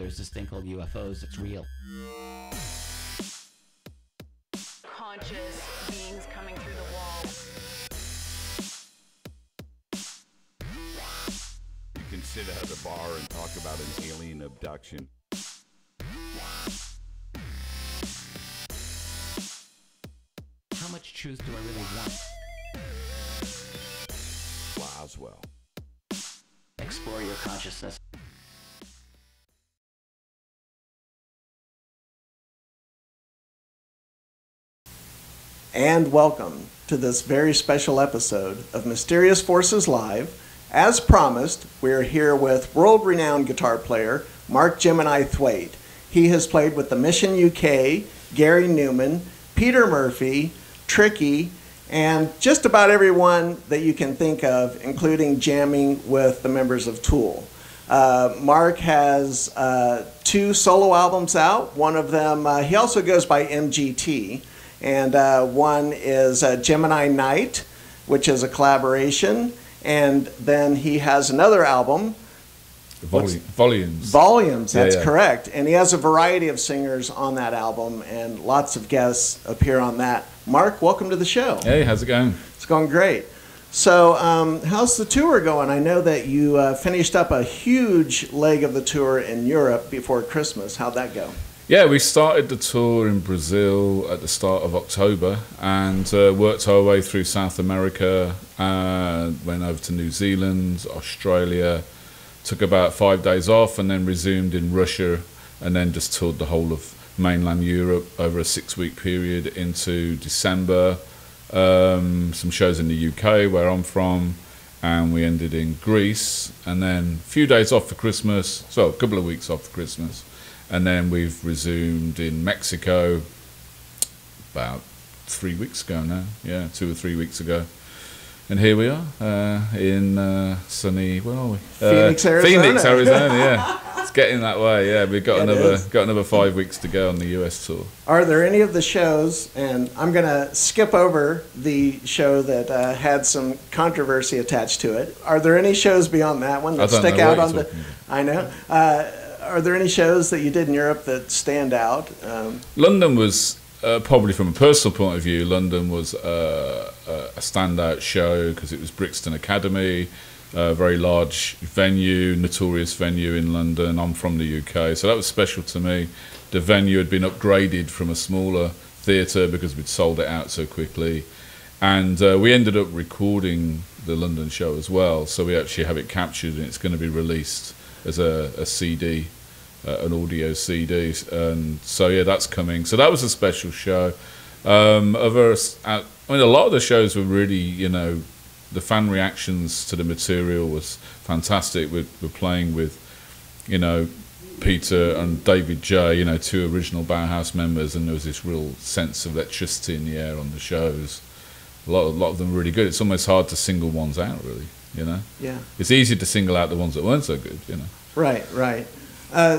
There's this thing called UFOs that's real. Conscious beings coming through the walls. You can sit at a bar and talk about an alien abduction. How much truth do I really want? Roswell. Explore your consciousness. And welcome to this very special episode of Mysterious Forces Live. As promised, we're here with world-renowned guitar player Mark Gemini Thwaite. He has played with the Mission UK, Gary Newman, Peter Murphy, Tricky, and just about everyone that you can think of, including jamming with the members of Tool. Mark has 2 solo albums out. One of them, he also goes by MGT. And one is Gemini Night, which is a collaboration. And then he has another album. Volumes. Volumes, that's yeah. correct. And he has a variety of singers on that album, and lots of guests appear on that. Mark, welcome to the show. Hey, how's it going? It's going great. So how's the tour going? I know that you finished up a huge leg of the tour in Europe before Christmas. How'd that go? Yeah, we started the tour in Brazil at the start of October and worked our way through South America, went over to New Zealand, Australia, took about 5 days off and then resumed in Russia and then just toured the whole of mainland Europe over a 6-week period into December. Some shows in the UK where I'm from, and we ended in Greece, and then a few days off for Christmas, so a couple of weeks off for Christmas. And then we've resumed in Mexico about 3 weeks ago now. Yeah, 2 or 3 weeks ago. And here we are in sunny, where are we? Phoenix, Arizona. Phoenix, Arizona, yeah. It's getting that way, yeah. We've got It another 5 weeks to go on the US tour. Are there any of the shows, and I'm going to skip over the show that had some controversy attached to it. Are there any shows beyond that one that stick out on the... I know. Are there any shows that you did in Europe that stand out? London was, probably from a personal point of view, London was a standout show because it was Brixton Academy, a very large venue, notorious venue in London. I'm from the UK, so that was special to me. The venue had been upgraded from a smaller theatre because we'd sold it out so quickly. And we ended up recording the London show as well, so we actually have it captured and it's going to be released as a CD, an audio CD, and so yeah, that's coming. So that was a special show. I mean, a lot of the shows were really, you know, the fan reactions to the material was fantastic. We're playing with, you know, Peter and David J, you know, 2 original Bauhaus members, and there was this real sense of electricity in the air on the shows. A lot of them were really good. It's almost hard to single ones out, really. You know, yeah, it's easy to single out the ones that weren't so good. You know, right.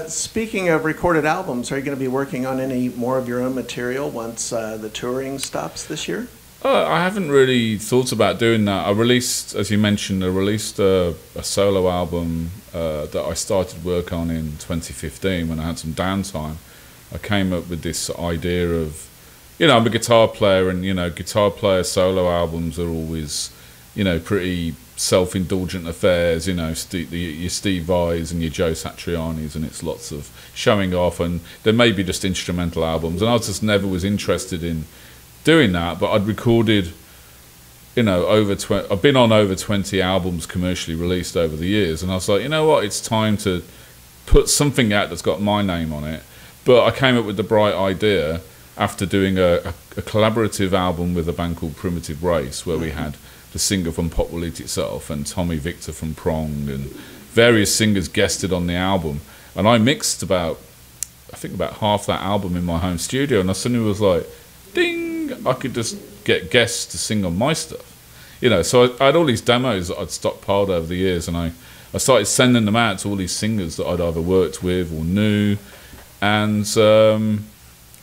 Speaking of recorded albums, are you going to be working on any more of your own material once the touring stops this year? I haven't really thought about doing that. I released, as you mentioned, a solo album that I started work on in 2015 when I had some downtime. I came up with this idea of, you know, I'm a guitar player, and you know, guitar player solo albums are always, you know, pretty self-indulgent affairs, you know, your Steve Vai's and your Joe Satriani's, and it's lots of showing off, and there may be just instrumental albums, and I just never was interested in doing that. But I'd recorded, you know, I've been on over 20 albums commercially released over the years, and I was like, you know what, it's time to put something out that's got my name on it. But I came up with the bright idea after doing a collaborative album with a band called Primitive Race, where we had the singer from Pop Will Eat Itself and Tommy Victor from Prong and various singers guested on the album. And I mixed about half that album in my home studio, and I suddenly was like, ding, I could just get guests to sing on my stuff. You know, so I had all these demos that I'd stockpiled over the years, and I started sending them out to all these singers that I'd either worked with or knew, and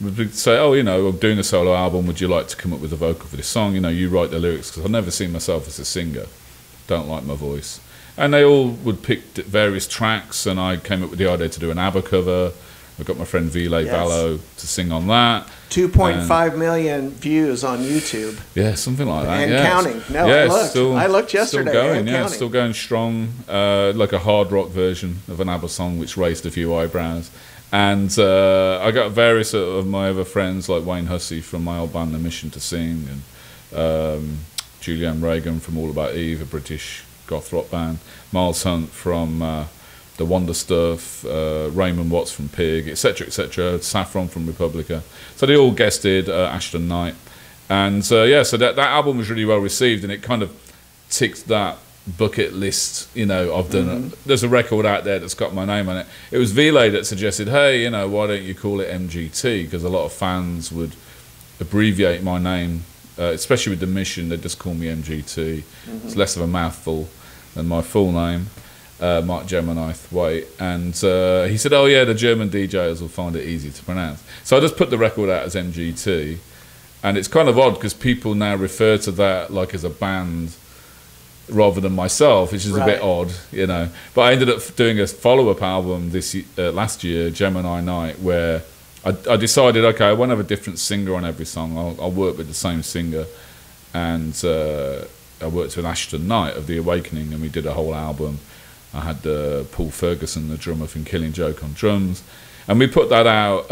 would say, oh, you know, I'm doing a solo album, would you like to come up with a vocal for this song? You know, you write the lyrics, because I've never seen myself as a singer. don't like my voice. And they all would pick various tracks, and I came up with the idea to do an ABBA cover. I got my friend Vile Vallo to sing on that. 2.5 million views on YouTube. Yeah, something like that. And yeah. counting. No, yeah, I looked yesterday. Still going, and yeah, counting. still going strong. Like a hard rock version of an ABBA song, which raised a few eyebrows. And I got various of my other friends, like Wayne Hussey from my old band The Mission, to sing, and Julianne Reagan from All About Eve, a British goth rock band, Miles Hunt from The Wonder Stuff, Raymond Watts from Pig, etc., Saffron from Republica. So they all guested Ashton Knight. And so that album was really well received, and it kind of ticked that bucket list, I've done there's a record out there that's got my name on it. It was Vile that suggested, hey, why don't you call it MGT, because a lot of fans would abbreviate my name, especially with The Mission. They just call me MGT. It's less of a mouthful than my full name, Mark Gemini Thwaite. And he said, oh yeah, the German DJs will find it easy to pronounce. So I just put the record out as MGT, and it's kind of odd because people now refer to that like as a band rather than myself, which is a bit odd, But I ended up doing a follow-up album last year, Gemini Night, where I decided, okay, I won't have a different singer on every song. I'll work with the same singer. And I worked with Ashton Knight of The Awakening, and we did a whole album. I had Paul Ferguson, the drummer from Killing Joke, on drums. And we put that out.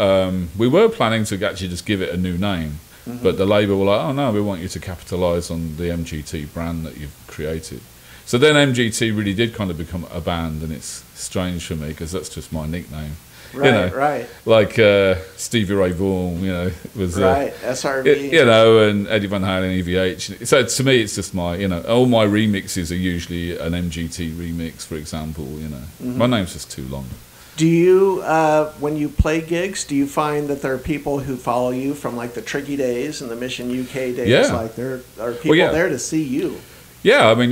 We were planning to actually just give it a new name. But the label were like, oh no, we want you to capitalise on the MGT brand that you've created. So then MGT really did kind of become a band, and it's strange for me because that's just my nickname. Right. Like Stevie Ray Vaughan, was SRV, and Eddie Van Halen, EVH. So to me, it's just my, all my remixes are usually an MGT remix, for example. My name's just too long. Do you, when you play gigs, do you find that there are people who follow you from like the Tricky days and the Mission UK days? Yeah. Like there are people there to see you. Yeah, I mean,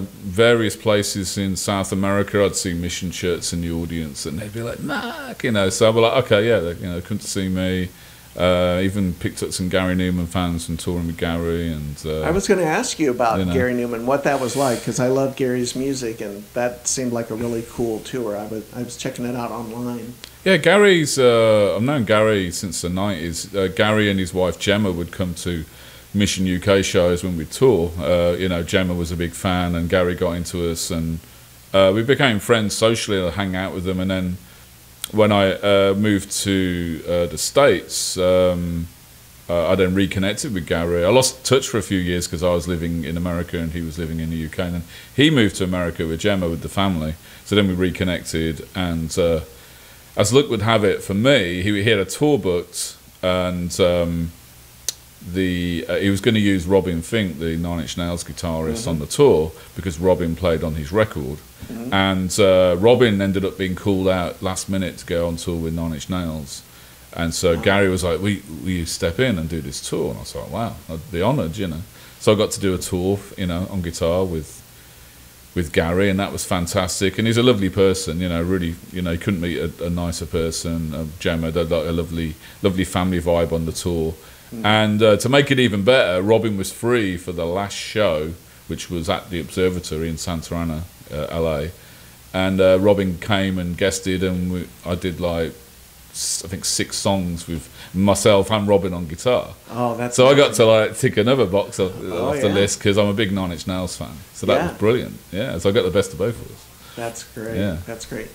various places in South America, I'd see Mission shirts in the audience, and they'd be like, Mark, So I'd be like, okay, yeah, come to see me. Even picked up some Gary Newman fans from touring with Gary. And I was going to ask you about Gary Newman, what that was like, because I love Gary's music, and that seemed like a really cool tour. I was checking it out online. Yeah, Gary's, I've known Gary since the 90s. Gary and his wife Gemma would come to Mission UK shows when we tour. Gemma was a big fan, and Gary got into us, and we became friends socially. I'd hang out with them, and then when I moved to the States, I then reconnected with Gary. I lost touch for a few years because I was living in America and he was living in the UK. And then he moved to America with Gemma, with the family. So then we reconnected. And as luck would have it for me, he had a tour booked, and he was going to use Robin Fink, the Nine Inch Nails guitarist, on the tour because Robin played on his record. And Robin ended up being called out last minute to go on tour with Nine Inch Nails. And so Gary was like, will you step in and do this tour? And I was like, wow, I'd be honoured, So I got to do a tour, on guitar with Gary, and that was fantastic. And he's a lovely person, really, you couldn't meet a nicer person. Gemma, they had like a lovely family vibe on the tour. And to make it even better, Robin was free for the last show, which was at the Observatory in Santa Ana, LA. And Robin came and guested, and I did like, I think 6 songs with myself and Robin on guitar. Oh, that's so amazing. I got to like tick another box off the list because I'm a big Nine Inch Nails fan. So that was brilliant. Yeah, so I got the best of both of us. That's great. Yeah. That's great.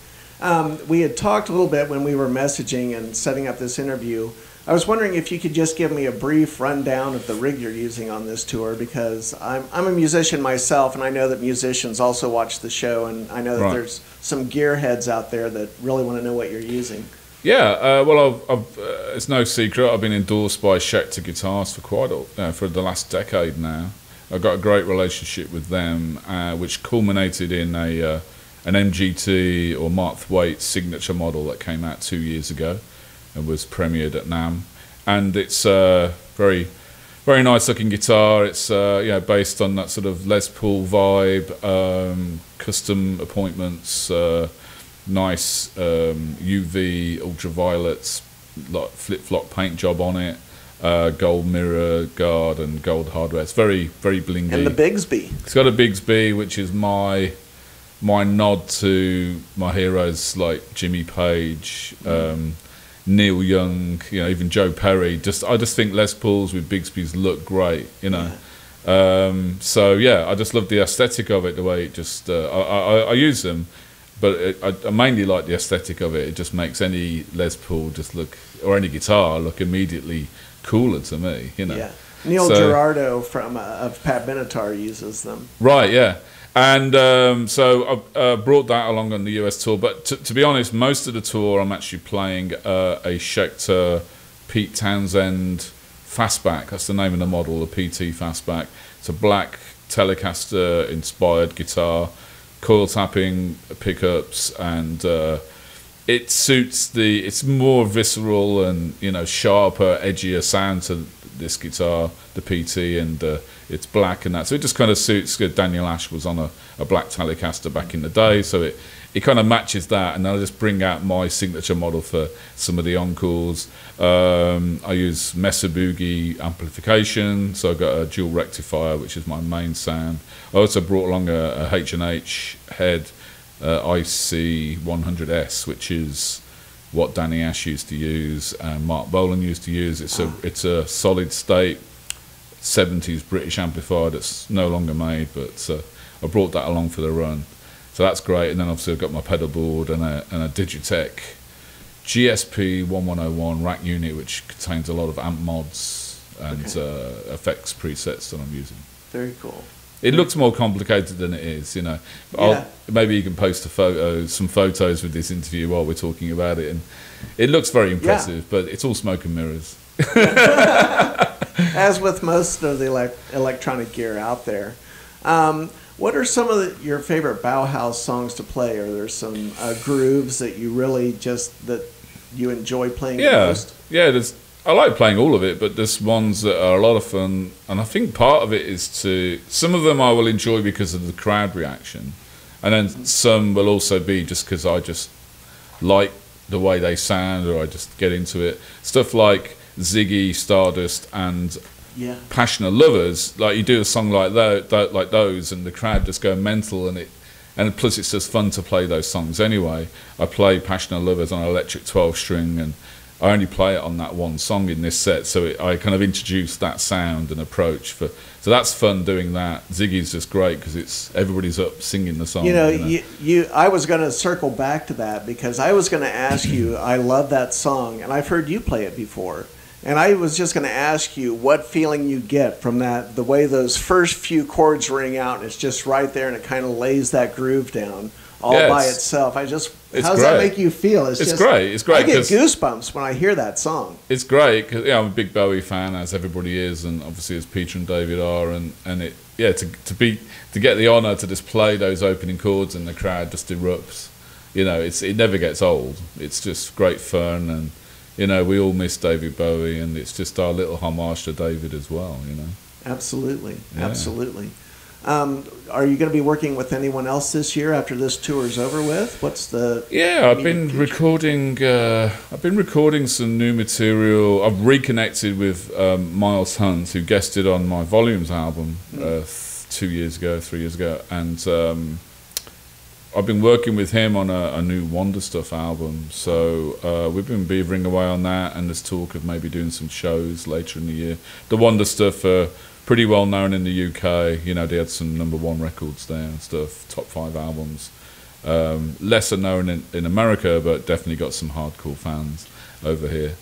We had talked a little bit when we were messaging and setting up this interview. I was wondering if you could just give me a brief rundown of the rig you're using on this tour, because I'm a musician myself, and I know that musicians also watch the show, and I know that there's some gearheads out there that really want to know what you're using. Yeah, well, it's no secret. I've been endorsed by Schecter Guitars for the last decade now. I've got a great relationship with them, which culminated in an MGT or Mark Thwaite signature model that came out 2 years ago and was premiered at NAMM. And it's a very, very nice looking guitar. It's based on that sort of Les Paul vibe, custom appointments, nice UV ultraviolets, like flip-flop paint job on it. gold mirror guard and gold hardware. It's very, very blingy. And the Bigsby. It's got a Bigsby, which is my nod to my heroes like Jimmy Page, Neil Young, even Joe Perry. I just think Les Pauls with Bigsby's look great, Yeah. So yeah, I just love the aesthetic of it. The way it just, I use them, but I mainly like the aesthetic of it. It just makes any Les Paul just look, or any guitar look immediately cooler to me. Yeah. Neil Girardo from of Pat Benatar uses them. Right. Yeah. And so I brought that along on the US tour. But to be honest, most of the tour I'm actually playing a Schecter Pete Townsend Fastback. That's the name of the model, the PT Fastback. It's a black Telecaster inspired guitar, coil tapping pickups, and it suits it's more visceral and sharper, edgier sound to this guitar, the PT, and it's black and that, so it just kind of suits. Daniel Ash was on a black Telecaster back in the day, so it kind of matches that. And then I just bring out my signature model for some of the encores. I use Mesa Boogie amplification, so I've got a dual rectifier, which is my main sound. I also brought along a H&H head, IC 100S, which is what Danny Ash used to use and Mark Bolan used to use. It's a solid state 70s British amplifier that's no longer made, but I brought that along for the run, so that's great. And then obviously I've got my pedal board and a Digitech GSP 1101 rack unit, which contains a lot of amp mods and effects presets that I'm using. Very cool. It looks more complicated than it is, But maybe you can post some photos with this interview while we're talking about it, and it looks very impressive. But it's all smoke and mirrors. As with most of the electronic gear out there. What are some of your favorite Bauhaus songs to play? Are there some grooves that you really that you enjoy playing the most? Yeah, I like playing all of it, but there's ones that are a lot of fun, and I think part of it is some of them I will enjoy because of the crowd reaction, and then some will also be just because I just like the way they sound, or I just get into it. Stuff like Ziggy, Stardust, and Passionate Lovers. Like, you do a song like those, and the crowd just go mental, and plus it's just fun to play those songs anyway. I play Passionate Lovers on an electric 12-string, and I only play it on that one song in this set, so I kind of introduced that sound and approach so that's fun doing that. Ziggy's just great because everybody's up singing the song. I was going to circle back to that because I was going to ask you. I love that song, and I've heard you play it before, and I was just going to ask you what feeling you get from that. The way those first few chords ring out, and it's just right there, and it kind of lays that groove down by itself. How does that make you feel? It's great. It's great. I get goosebumps when I hear that song. It's great because I'm a big Bowie fan, as everybody is, and obviously as Peter and David are, and to get the honour to just play those opening chords and the crowd just erupts. It never gets old. It's just great fun, and we all miss David Bowie, and it's just our little homage to David as well. Absolutely. Are you going to be working with anyone else this year after this tour's over with? What's the I've been recording some new material. I've reconnected with Miles Hunt, who guested on my Volumes album 3 years ago, and I've been working with him on a new Wonder Stuff album. So we've been beavering away on that, and there's talk of maybe doing some shows later in the year. The Wonder Stuff pretty well known in the UK. They had some #1 records there and stuff, top 5 albums. Lesser known in America, but definitely got some hardcore fans over here.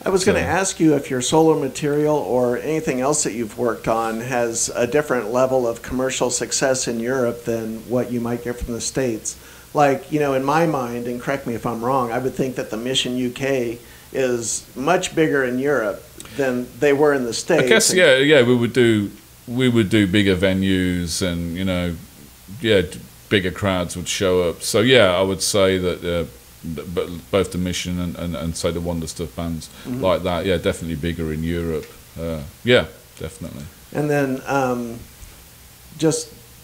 I was going to ask you if your solo material or anything else that you've worked on has a different level of commercial success in Europe than what you might get from the States. Like, in my mind, and correct me if I'm wrong, I would think that the Mission UK is much bigger in Europe than they were in the States. I guess, we would do bigger venues, and bigger crowds would show up. So I would say that both the Mission and say the Wonder Stuff bands like that, definitely bigger in Europe. Definitely. And then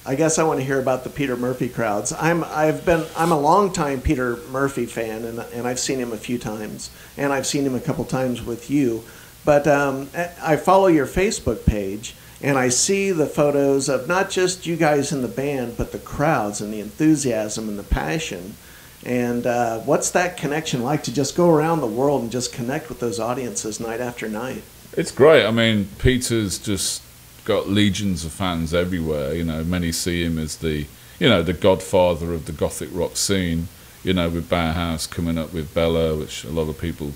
I guess I want to hear about the Peter Murphy crowds. I'm a long-time Peter Murphy fan, and I've seen him a few times, and I've seen him a couple times with you. But I follow your Facebook page, and I see the photos of not just you guys in the band, but the crowds and the enthusiasm and the passion. And what's that connection like to just go around the world and just connect with those audiences night after night? It's great. I mean, Peter's just got legions of fans everywhere. You know, many see him as the godfather of the gothic rock scene. You know, with Bauhaus coming up with Bella, which a lot of people,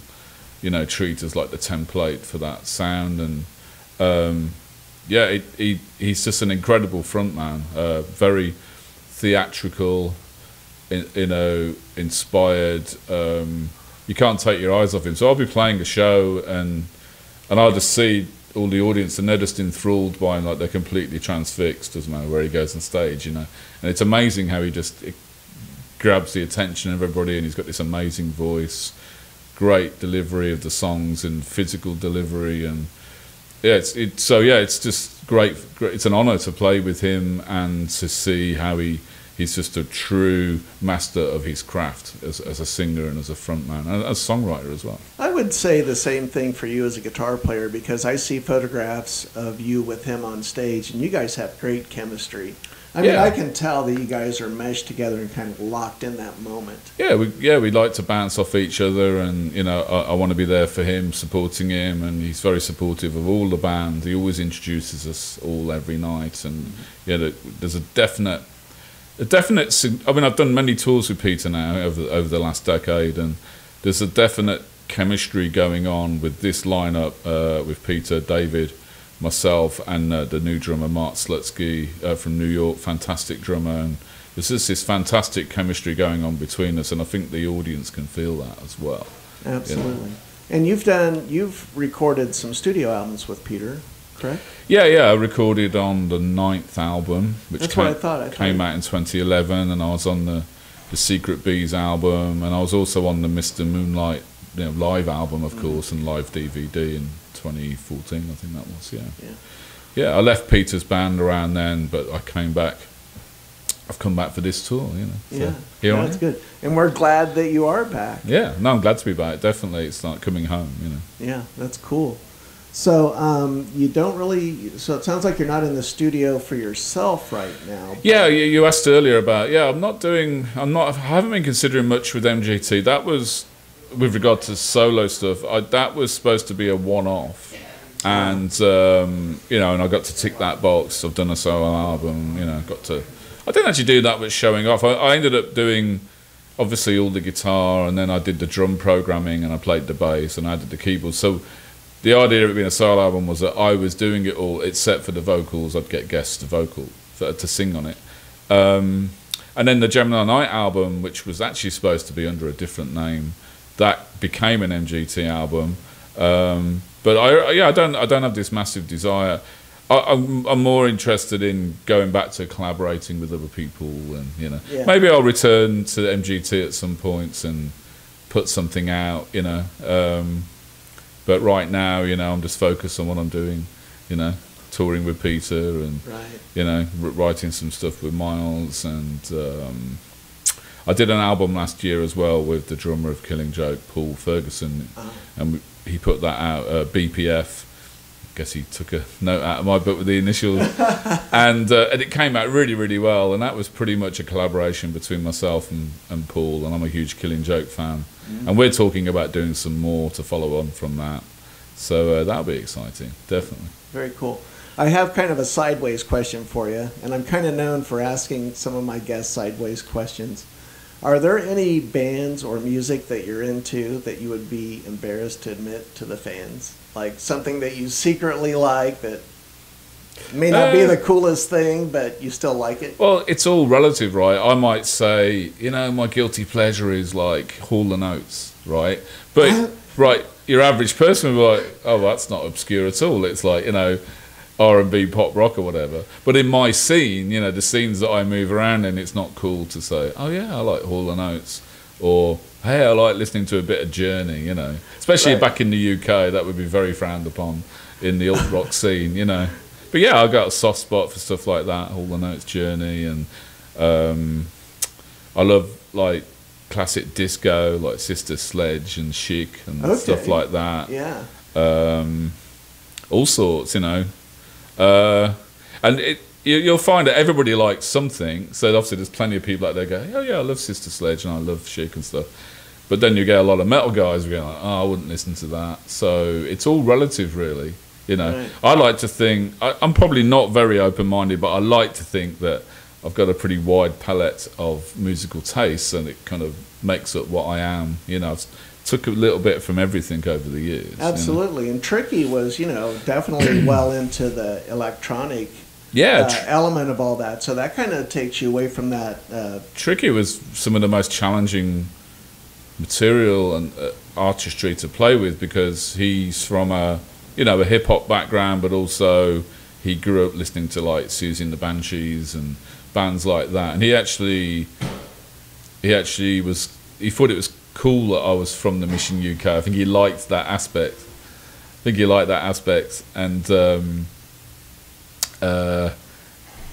you know, treat as like the template for that sound. And he's just an incredible frontman. Very theatrical, inspired. You can't take your eyes off him. So I'll be playing a show and I'll just see all the audience and they're just enthralled by him, like they're completely transfixed, doesn't matter where he goes on stage, you know. And it's amazing how he just grabs the attention of everybody, and he's got this amazing voice, great delivery of the songs and physical delivery, and it's just great. It's an honor to play with him and to see how he's just a true master of his craft as a singer and as a frontman and as a songwriter as well. I would say the same thing for you as a guitar player, because I see photographs of you with him on stage, and you guys have great chemistry. I mean, I can tell that you guys are meshed together and kind of locked in that moment. We like to bounce off each other, and you know, I want to be there for him, supporting him, and he's very supportive of all the band. He always introduces us all every night, and there's a definite. I mean, I've done many tours with Peter now over the last decade, and there's a definite chemistry going on with this lineup with Peter, David, myself, and the new drummer Mark Slutsky from New York, fantastic drummer, and there's just this fantastic chemistry going on between us, and I think the audience can feel that as well. Absolutely. You know? And you've recorded some studio albums with Peter, correct? Yeah, I recorded on the 9th album, which came out in 2011, and I was on the Secret Bees album, and I was also on the Mr. Moonlight live album, of course, and live DVD in 2014, I think that was. I left Peter's band around then, but I've come back for this tour, you know. So that's good, and we're glad that you are back. I'm glad to be back. Definitely, it's like coming home, you know. Yeah, that's cool. So you don't really. So it sounds like you're not in the studio for yourself right now. Yeah, you asked earlier about. I haven't been considering much with MGT. That was with regard to solo stuff. That was supposed to be a one-off, and and I got to tick that box. I've done a solo album. I didn't actually do that much showing off. I ended up doing obviously all the guitar, and then I did the drum programming, and I played the bass, and I did the keyboards. So the idea of it being a solo album was that I was doing it all, except for the vocals. I'd get guests to sing on it. And then the Gemini Night album, which was actually supposed to be under a different name, that became an MGT album. But I don't have this massive desire. I'm more interested in going back to collaborating with other people, and maybe I'll return to MGT at some points and put something out, But right now, I'm just focused on what I'm doing, touring with Peter and, writing some stuff with Miles. And I did an album last year as well with the drummer of Killing Joke, Paul Ferguson, and he put that out, BPF. I guess he took a note out of my book with the initials, and it came out really, really well. And that was pretty much a collaboration between myself and Paul, and I'm a huge Killing Joke fan. And we're talking about doing some more to follow on from that. So that'll be exciting, definitely. Very cool. I have kind of a sideways question for you, and I'm kind of known for asking some of my guests sideways questions. Are there any bands or music that you're into that you would be embarrassed to admit to the fans? Like something that you secretly like that may not be the coolest thing, but you still like it? Well, it's all relative, right? I might say, my guilty pleasure is like Hall Oats, right? But, right, your average person will be like, oh, that's not obscure at all. It's like, R&B, pop rock or whatever. But in my scene, the scenes that I move around in, it's not cool to say, oh yeah, I like Hall & Oates, or hey, I like listening to a bit of Journey, Especially back in the UK, that would be very frowned upon in the alt rock scene, But yeah, I got a soft spot for stuff like that, Hall & Oates, Journey, and I love classic disco, like Sister Sledge and Chic and stuff like that. Yeah. all sorts, you know. And you'll find that everybody likes something. So obviously there's plenty of people out there go, oh yeah, I love Sister Sledge and I love Chic and stuff. But then you get a lot of metal guys who go like, oh, I wouldn't listen to that. So it's all relative, really. You know, Right. I like to think, I'm probably not very open-minded, but I like to think that I've got a pretty wide palette of musical tastes, and it kind of makes up what I am. You know, I've took a little bit from everything over the years. You know? Absolutely. And Tricky was, you know, definitely well into the electronic Yeah, element of all that. So that kind of takes you away from that. Tricky was some of the most challenging material and artistry to play with, because he's from a hip hop background, but also he grew up listening to like Susie and the Banshees and bands like that. And he thought it was cool that I was from the Mission UK. I think he liked that aspect. And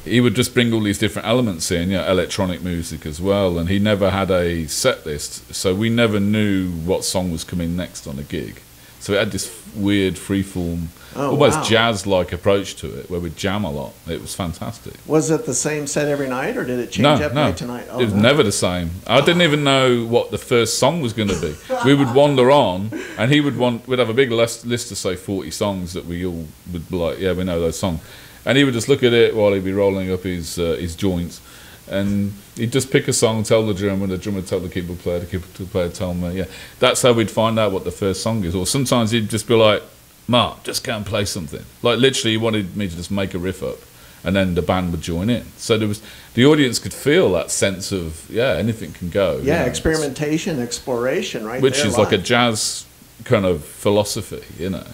he would just bring all these different elements in, you know, electronic music as well. And he never had a set list, so we never knew what song was coming next on a gig. So it had this weird freeform, almost jazz-like approach to it, where we'd jam a lot. It was fantastic. Was it the same set every night, or did it change up night to night? It was never the same. I didn't even know what the first song was going to be. We would wander on, and we'd have a big list of, say, 40 songs that we all would be like, yeah, we know those songs. And he would just look at it while he'd be rolling up his joints, and he'd just pick a song, tell the drummer, and the drummer would tell the keyboard player, tell me. Yeah, that's how we'd find out what the first song is. Or sometimes he'd just be like, Mark, just go and play something. Like literally, he wanted me to just make a riff up, and then the band would join in. So the audience could feel that sense of, yeah, anything can go. Yeah, you know, experimentation, exploration, right? which there is like a live. jazz kind of philosophy, you know.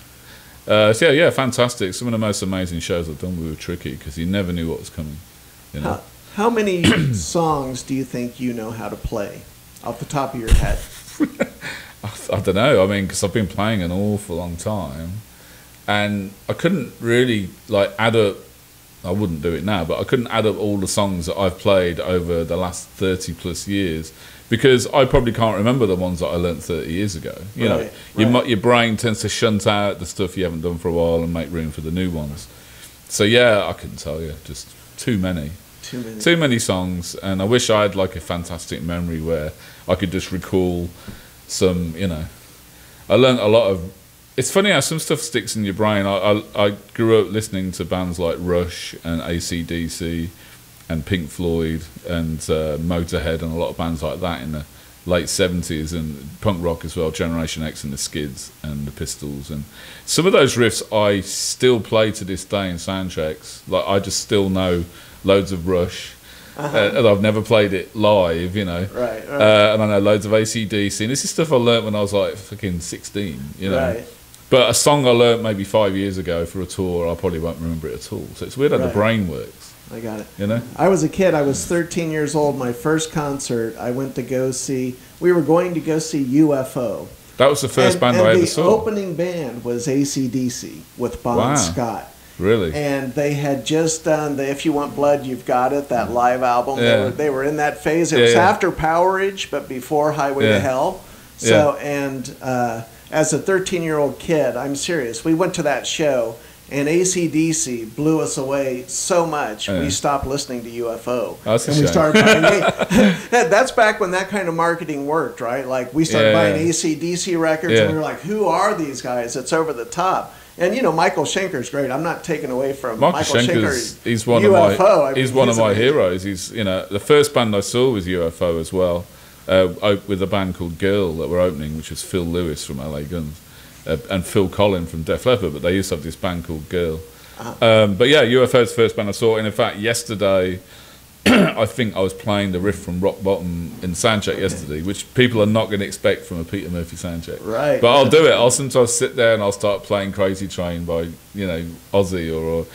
So yeah, fantastic. Some of the most amazing shows I've done with Tricky, because he never knew what was coming. You know? How many songs do you think you know how to play off the top of your head? I don't know. I mean, because I've been playing an awful long time, and I couldn't really like add up. I wouldn't do it now, but I couldn't add up all the songs that I've played over the last 30 plus years, because I probably can't remember the ones that I learnt 30 years ago. You know, your brain tends to shunt out the stuff you haven't done for a while and make room for the new ones. So yeah, I couldn't tell you. Just too many. Too many songs, and I wish I had like a fantastic memory where I could just recall some, you know. I learnt a lot of. It's funny how some stuff sticks in your brain. I grew up listening to bands like Rush and AC/DC and Pink Floyd and Motorhead and a lot of bands like that in the late 70s, and punk rock as well, Generation X and the Skids and the Pistols. And some of those riffs I still play to this day in soundtracks. Like I just still know loads of Rush. And I've never played it live, you know. Right. And I know loads of AC/DC. And this is stuff I learnt when I was like fucking 16, you know. Right. But a song I learnt maybe 5 years ago for a tour, I probably won't remember it at all. So it's weird how the brain works. I got it. You know? I was a kid. I was 13 years old. My first concert, we were going to go see UFO. That was the first band I ever saw. The opening band was AC/DC with Bon Scott. Really? And they had just done the If You Want Blood, You've Got It, that live album. Yeah. They were in that phase. It was after Powerage, but before Highway to Hell. So, and as a 13-year-old kid, I'm serious, we went to that show, and AC/DC blew us away so much, we stopped listening to UFO. That's a and we shame. started buying that's back when that kind of marketing worked, right? Like, we started buying AC/DC records, and we were like, who are these guys? It's over the top. And you know, Michael Schenker's great. I'm not taking away from Michael Schenker. He's one UFO. He's one of my heroes. He's, you know, the first band I saw was UFO as well, with a band called Girl that were opening, which was Phil Lewis from LA Guns and Phil Collin from Def Leppard. But they used to have this band called Girl. But yeah, UFO's the first band I saw. And in fact, yesterday, I think I was playing the riff from Rock Bottom in soundcheck yesterday, which people are not going to expect from a Peter Murphy soundcheck. Right. But I'll do it. I'll sometimes sit there and I'll start playing Crazy Train by, you know, Ozzy, or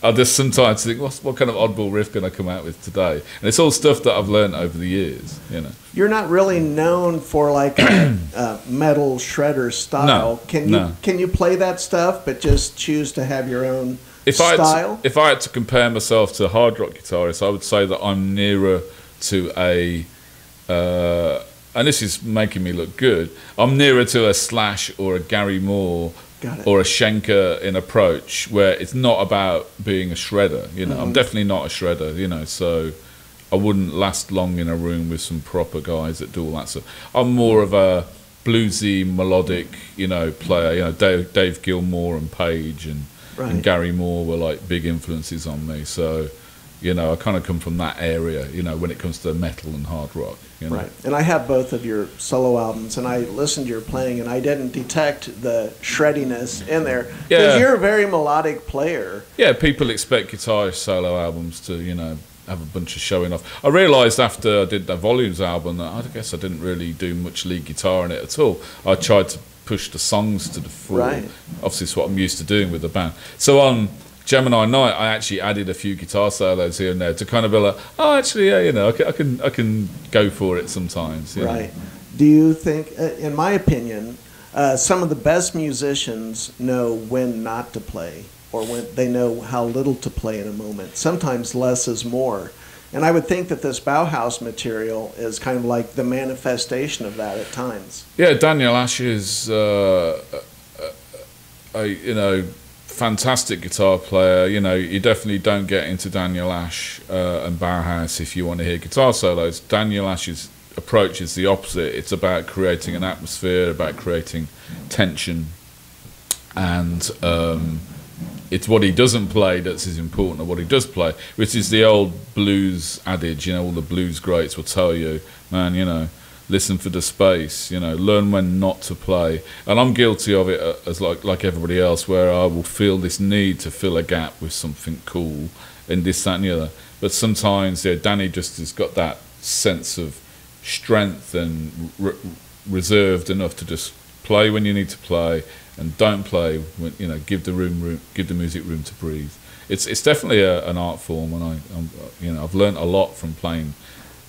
I'll just sometimes think, what kind of oddball riff can I come out with today? And it's all stuff that I've learned over the years, you know. You're not really known for like a metal shredder style. No, Can you play that stuff, but just choose to have your own style? If I had to compare myself to a hard rock guitarist, I would say that I'm nearer to a, and this is making me look good, I'm nearer to a Slash or a Gary Moore Got it. or a Schenker in approach, where it's not about being a shredder. You know, I'm definitely not a shredder. You know, so I wouldn't last long in a room with some proper guys that do all that stuff. I'm more of a bluesy, melodic, you know, player. You know, Dave Gilmour and Page and Gary Moore were like big influences on me. So, you know, I kind of come from that area, you know, when it comes to metal and hard rock. You know? Right. And I have both of your solo albums, and I listened to your playing, and I didn't detect the shreddiness in there. Because you're a very melodic player. Yeah, people expect guitar solo albums to, you know, have a bunch of showing off. I realised after I did the Volumes album that I guess I didn't really do much lead guitar in it at all. I tried to push the songs to the fore. Right. Obviously, it's what I'm used to doing with the band. So on Gemini Night, I actually added a few guitar solos here and there to kind of be like, oh, actually, yeah, you know, I can go for it sometimes. You know? Do you think, in my opinion, some of the best musicians know when not to play, or when they know how little to play in a moment? Sometimes less is more. And I would think that this Bauhaus material is kind of like the manifestation of that at times. Yeah, Daniel Ash is you know, fantastic guitar player. You know, you definitely don't get into Daniel Ash and Bauhaus if you want to hear guitar solos. Daniel Ash's approach is the opposite. It's about creating an atmosphere, about creating tension, and it's what he doesn't play that's as important as what he does play, which is the old blues adage. You know, all the blues greats will tell you, man, you know, listen for the space, you know, learn when not to play. And I'm guilty of it as like everybody else, where I will feel this need to fill a gap with something cool and this, that and the other. But sometimes, yeah, Danny just has got that sense of strength and reserved enough to just play when you need to play and don't play when, you know, give the music room to breathe. It's definitely an art form, and you know, I've learned a lot from playing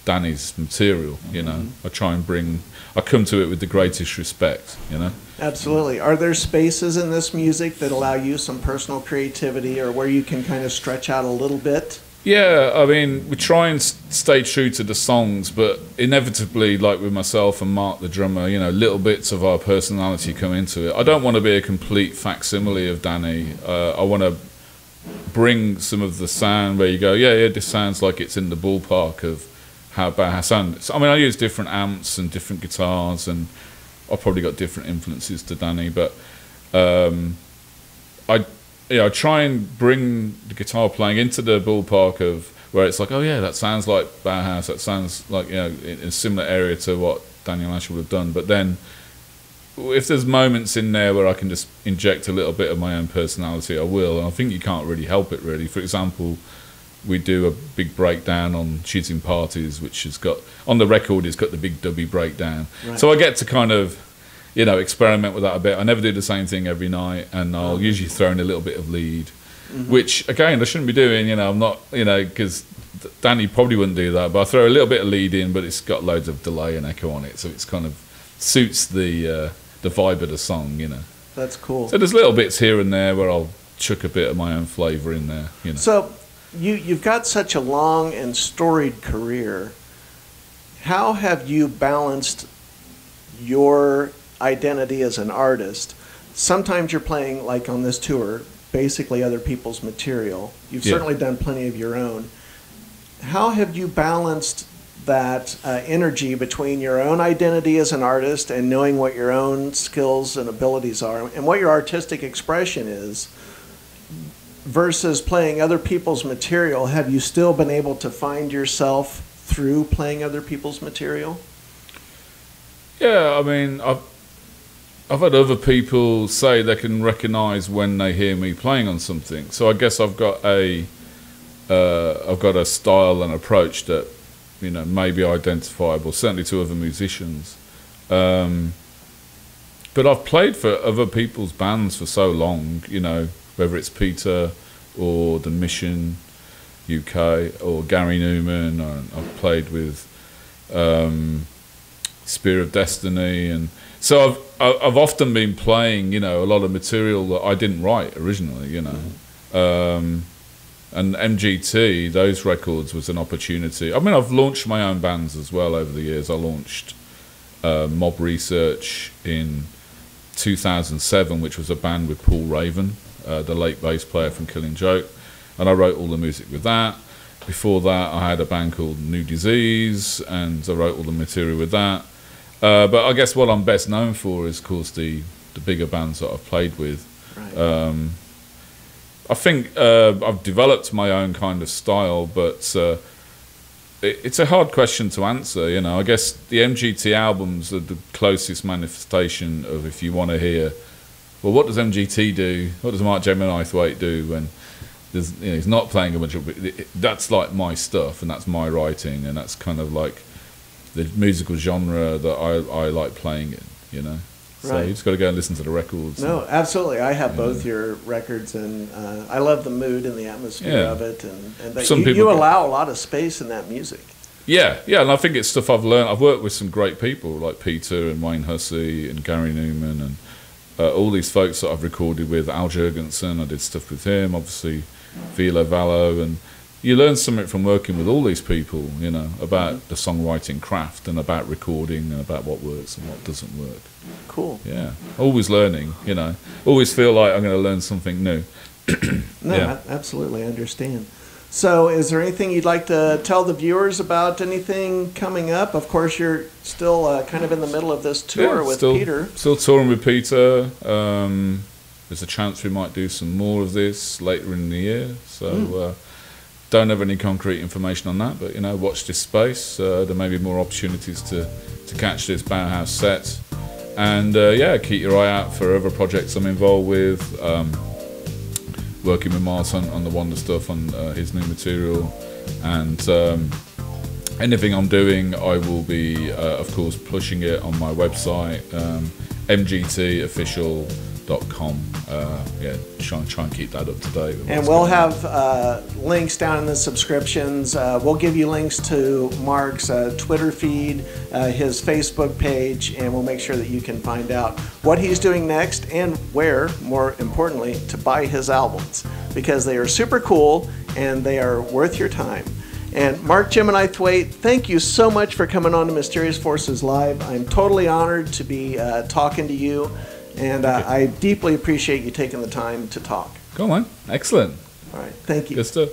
Danny's material. You know, I come to it with the greatest respect. You know, absolutely. Are there spaces in this music that allow you some personal creativity, or where you can kind of stretch out a little bit? Yeah, I mean, we try and stay true to the songs, but inevitably, like with myself and Mark the drummer, you know, little bits of our personality come into it. I don't want to be a complete facsimile of Danny. I want to bring some of the sound where you go, yeah, this sounds like it's in the ballpark of how Bauhaus sounds. I mean, I use different amps and different guitars, and I've probably got different influences to Danny, but I try and bring the guitar playing into the ballpark of where it's like, oh yeah, that sounds like Bauhaus, that sounds like, you know, in a similar area to what Daniel Ash would have done. But then if there's moments in there where I can just inject a little bit of my own personality, I will. And I think you can't really help it, really. For example, we do a big breakdown on She's in Parties, which has got, on the record, it's got the big dubby breakdown. Right. So I get to kind of, you know, experiment with that a bit. I never do the same thing every night, and I'll usually throw in a little bit of lead, which, again, I shouldn't be doing. You know, I'm not, you know, because Danny probably wouldn't do that, but I throw a little bit of lead in, but it's got loads of delay and echo on it, so it's kind of suits the vibe of the song, you know. That's cool. So there's little bits here and there where I'll chuck a bit of my own flavour in there, you know. So you've got such a long and storied career. How have you balanced your identity as an artist? Sometimes you're playing, like on this tour, basically other people's material. You've certainly done plenty of your own. How have you balanced that energy between your own identity as an artist and knowing what your own skills and abilities are and what your artistic expression is versus playing other people's material? Have you still been able to find yourself through playing other people's material? Yeah, I mean, I've had other people say they can recognise when they hear me playing on something. So I guess I've got a style and approach that, you know, may be identifiable, certainly to other musicians. But I've played for other people's bands for so long, you know, whether it's Peter or The Mission UK or Gary Newman. I've played with Spear of Destiny, and so I've often been playing, you know, a lot of material that I didn't write originally, you know. And MGT, those records, was an opportunity. I mean, I've launched my own bands as well over the years. I launched Mob Research in 2007, which was a band with Paul Raven, the late bass player from Killing Joke, and I wrote all the music with that. Before that, I had a band called New Disease, and I wrote all the material with that. But I guess what I'm best known for is, of course, the bigger bands that I've played with. Right. I think I've developed my own kind of style, but it's a hard question to answer. You know, I guess the MGT albums are the closest manifestation of, if you want to hear, well, what does MGT do? What does Mark Gemini Thwaite do when there's, you know, he's not playing a bunch of... That's like my stuff, and that's my writing, and that's kind of like the musical genre that I like playing in, you know. So you just got to go and listen to the records. No, absolutely. I have both your records, and I love the mood and the atmosphere of it, and that you allow a lot of space in that music. Yeah, and I think it's stuff I've learned. I've worked with some great people like Peter and Wayne Hussey and Gary Newman and all these folks that I've recorded with. Al Jurgensen, I did stuff with him, obviously Vila Vallo, and you learn something from working with all these people, you know, about the songwriting craft and about recording and about what works and what doesn't work. Cool. Yeah. Always learning, you know. Always feel like I'm going to learn something new. No, absolutely. I understand. So is there anything you'd like to tell the viewers about anything coming up? Of course, you're still kind of in the middle of this tour with Peter. Still touring with Peter. There's a chance we might do some more of this later in the year. So... don't have any concrete information on that, but, you know, watch this space. There may be more opportunities to catch this Bauhaus set. And, keep your eye out for other projects I'm involved with. Working with Mars on the Wonder stuff, on his new material. And anything I'm doing, I will be, of course, pushing it on my website, mgtofficial.com. Try and keep that up to date. And we'll have links down in the subscriptions. We'll give you links to Mark's Twitter feed, his Facebook page, and we'll make sure that you can find out what he's doing next and where, more importantly, to buy his albums, because they are super cool and they are worth your time. And Mark Gemini Thwaite, thank you so much for coming on to Mysterious Forces Live. I'm totally honored to be talking to you. And I deeply appreciate you taking the time to talk. Go on. Excellent. All right. Thank you. Good stuff.